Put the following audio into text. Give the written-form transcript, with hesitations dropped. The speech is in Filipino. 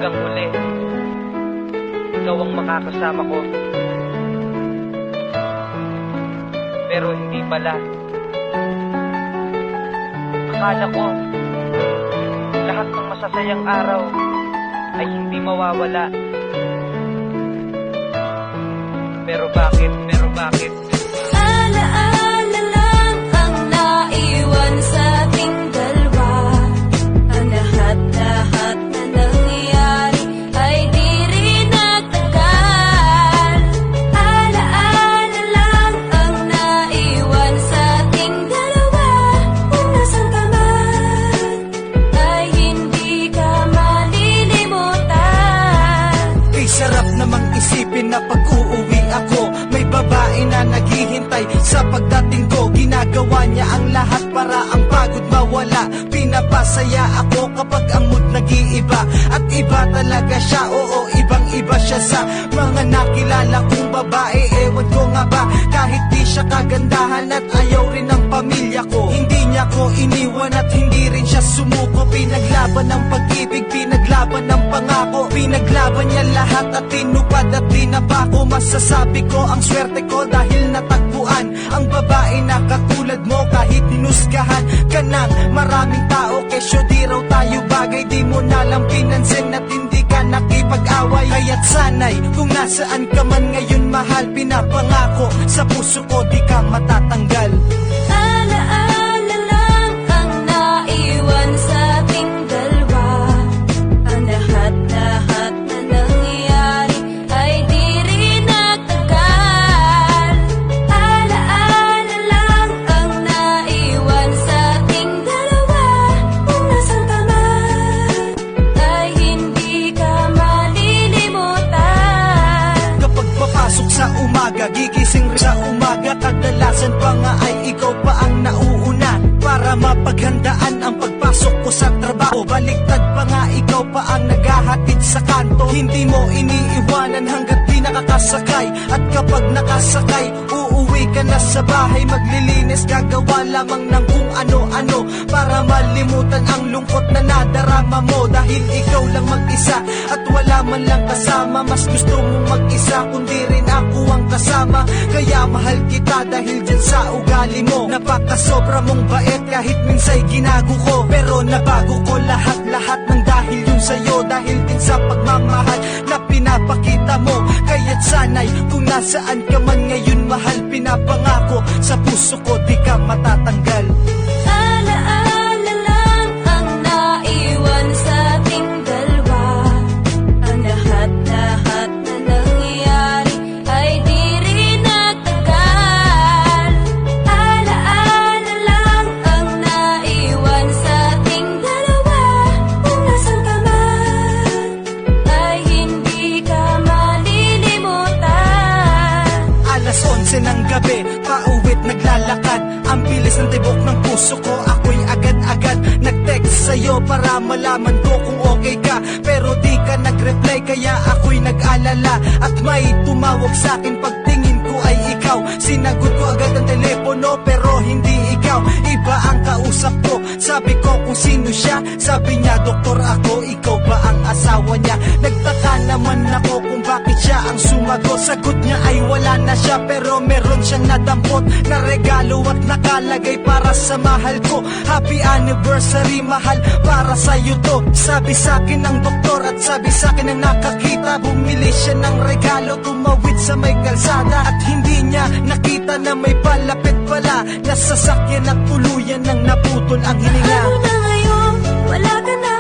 hanggang huli. Ikaw ang makakasama ko. Pero hindi pala. Akala ko, lahat ng masasayang araw ay hindi mawawala. Pero bakit? Alaala lang ang naiwan sa ating dalawa. Ang lahat-lahat na nangyayari ay di rin nagtagal. Alaala lang ang naiwan sa ating dalawa. Kung nasan ka man, ay hindi ka malilimutan. Ay sarap namang isipin na pag-uuwi ako, may babae na naghihintay sa pagdating ko. Ginagawa niya ang lahat para ang pagod mawala. Pinapasaya ako kapag ang mood nag-iiba. At iba talaga siya, oo, ibang-iba siya sa mga nakilala kong babae. Ewan ko nga ba, kahit di siya kagandahan at ayaw rin ng pamilya ko, hindi niya ko iniwan at hindi rin siya sumuko. Pinaglaban ng pag-ibig, pinaglaban ng pangako, pinaglaban niya lahat at tinupad at tinapako. Masasabi ko ang swerte ko dahil natagpuan ang babae na katulad mo. Kahit hinusgahan ka ng maraming tao, kesyo di raw tayo bagay, di mo nalang pinansin at hindi ka nakipag-away. Kaya't sanay kung nasaan ka man ngayon mahal, pinapangako sa puso ko di ka matatanggal. Alaala lang ang naiwan sa ating dalawa. Ang lahat-lahat na nangyayari ay di rin nagtagal. Alaala lang ang naiwan sa ating dalawa. Kung nasan ka man, ay hindi ka malilimutan. Kapag papasok sa umaga, gigising rin sa umaga, kadalasan pa nga ay ikaw pa ang nauuna para mapaghandaan ang pagpasok ko sa trabaho. Baliktad pa nga, ikaw pa ang naghahatid sa kanto. Hindi mo iniiwanan hanggat di nakakasakay. At kapag nakasakay, uuwi ka na sa bahay. Maglilinis, gagawa lamang ng kung ano-ano para malimutan ang lungkot na nadarama mo. Dahil ikaw lang mag-isa at wala man lang kasama. Mas gusto mong mag-isa kundi rin ako ang kasama. Kaya mahal kita dahil dyan sa ugali mo. Napakasobra mong bait kahit minsay ginago ko. Pero nabago ko lahat-lahat ng dahil yun sa'yo. Dahil din sa pagmamahal na pinapakita mo. Kaya't sanay kung nasaan ka man ngayon mahal, pinapangako sa puso ko di ka matatanggal. Alaala lang ang naiwan sa ating dalawa. Ang lahat-lahat na nangyayari ay di rin nagtagal. Alaala lang ang naiwan sa ating dalawa. Kung nasan ka man, ay hindi ka malilimutan. Alas 11 ng gabi, pauwit naglalakad. Ang bilis ng tibok ng puso ko, ako'y agad-agad nag-text sa'yo para malaman ko kung okay ka. Pero di ka nag-reply kaya ako'y nag-alala. At may tumawag sa'kin pagtingin ko ay ikaw. Sinagot ko agad ang telepono pero hindi ikaw. Iba ang kausap ko, sabi ko kung sino siya. Sabi niya doktor ako, ikaw ba ang asawa niya? Nagtaka naman ako kung bakit siya ang sumagot. Sagot niya ay wala na siya pero meron siyang nadampot na regalo at nakalagay para sa mahal ko. Happy anniversary mahal, para sa'yo to. Sabi sa'kin ng doktor at sabi sa'kin ng nakakita. Bumili siya ng regalo, tumawid sa may kalsada. At hindi niya nakita na may palapit pala na sasakyan at tuluyan ng naputol ang hininga. Ano na ngayon, wala ka na